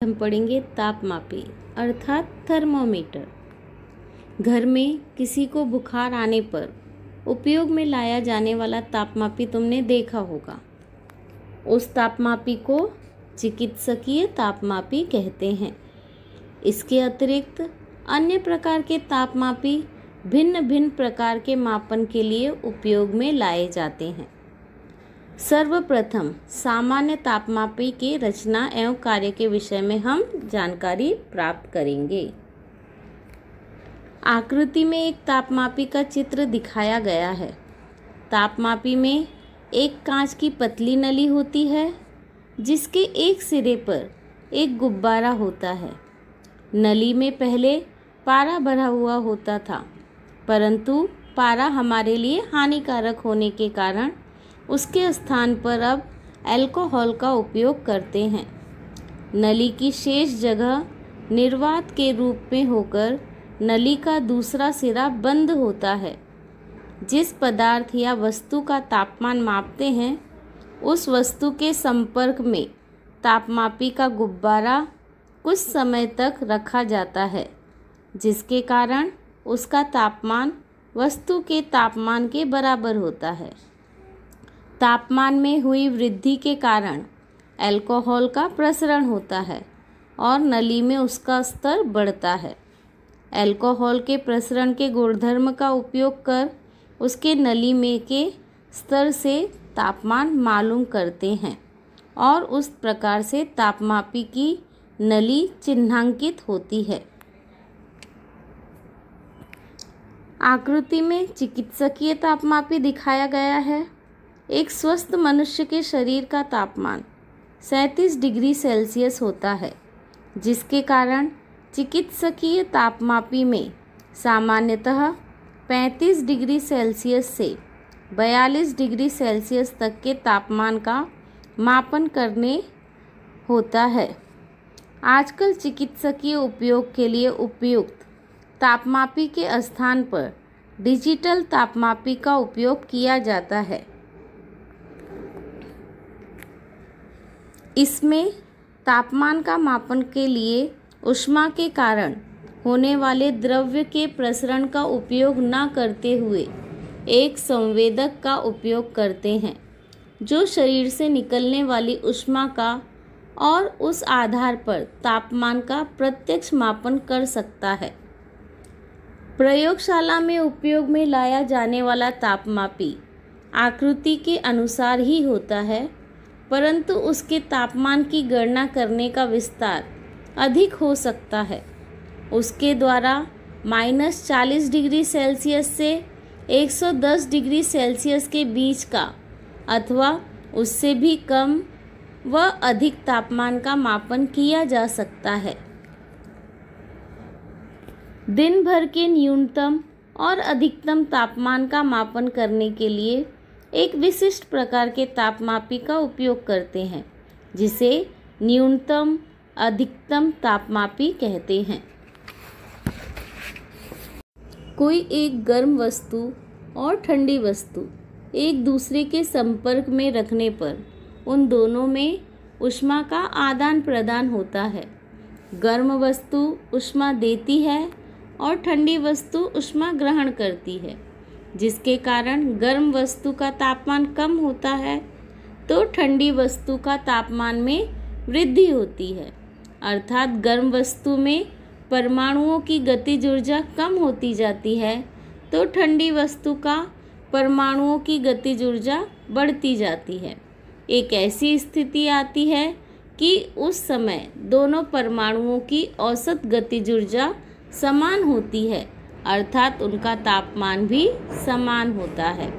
हम पढ़ेंगे तापमापी अर्थात थर्मोमीटर। घर में किसी को बुखार आने पर उपयोग में लाया जाने वाला तापमापी तुमने देखा होगा। उस तापमापी को चिकित्सकीय तापमापी कहते हैं। इसके अतिरिक्त अन्य प्रकार के तापमापी भिन्न भिन्न प्रकार के मापन के लिए उपयोग में लाए जाते हैं। सर्वप्रथम सामान्य तापमापी की रचना एवं कार्य के विषय में हम जानकारी प्राप्त करेंगे। आकृति में एक तापमापी का चित्र दिखाया गया है। तापमापी में एक कांच की पतली नली होती है जिसके एक सिरे पर एक गुब्बारा होता है। नली में पहले पारा भरा हुआ होता था, परंतु पारा हमारे लिए हानिकारक होने के कारण उसके स्थान पर अब अल्कोहल का उपयोग करते हैं। नली की शेष जगह निर्वात के रूप में होकर नली का दूसरा सिरा बंद होता है। जिस पदार्थ या वस्तु का तापमान मापते हैं उस वस्तु के संपर्क में तापमापी का गुब्बारा कुछ समय तक रखा जाता है, जिसके कारण उसका तापमान वस्तु के तापमान के बराबर होता है। तापमान में हुई वृद्धि के कारण अल्कोहल का प्रसरण होता है और नली में उसका स्तर बढ़ता है। अल्कोहल के प्रसरण के गुणधर्म का उपयोग कर उसके नली में के स्तर से तापमान मालूम करते हैं और उस प्रकार से तापमापी की नली चिन्हांकित होती है। आकृति में चिकित्सकीय तापमापी दिखाया गया है। एक स्वस्थ मनुष्य के शरीर का तापमान 37 डिग्री सेल्सियस होता है, जिसके कारण चिकित्सकीय तापमापी में सामान्यतः 35 डिग्री सेल्सियस से 42 डिग्री सेल्सियस तक के तापमान का मापन करने होता है। आजकल चिकित्सकीय उपयोग के लिए उपयुक्त तापमापी के स्थान पर डिजिटल तापमापी का उपयोग किया जाता है। इसमें तापमान का मापन के लिए ऊष्मा के कारण होने वाले द्रव्य के प्रसरण का उपयोग न करते हुए एक संवेदक का उपयोग करते हैं, जो शरीर से निकलने वाली ऊष्मा का और उस आधार पर तापमान का प्रत्यक्ष मापन कर सकता है। प्रयोगशाला में उपयोग में लाया जाने वाला तापमापी आकृति के अनुसार ही होता है, परंतु उसके तापमान की गणना करने का विस्तार अधिक हो सकता है। उसके द्वारा -40 डिग्री सेल्सियस से 110 डिग्री सेल्सियस के बीच का अथवा उससे भी कम व अधिक तापमान का मापन किया जा सकता है। दिन भर के न्यूनतम और अधिकतम तापमान का मापन करने के लिए एक विशिष्ट प्रकार के तापमापी का उपयोग करते हैं, जिसे न्यूनतम अधिकतम तापमापी कहते हैं। कोई एक गर्म वस्तु और ठंडी वस्तु एक दूसरे के संपर्क में रखने पर उन दोनों में ऊष्मा का आदान प्रदान होता है। गर्म वस्तु ऊष्मा देती है और ठंडी वस्तु ऊष्मा ग्रहण करती है, जिसके कारण गर्म वस्तु का तापमान कम होता है तो ठंडी वस्तु का तापमान में वृद्धि होती है। अर्थात गर्म वस्तु में परमाणुओं की गतिज ऊर्जा कम होती जाती है तो ठंडी वस्तु का परमाणुओं की गतिज ऊर्जा बढ़ती जाती है। एक ऐसी स्थिति आती है कि उस समय दोनों परमाणुओं की औसत गतिज ऊर्जा समान होती है, अर्थात उनका तापमान भी समान होता है।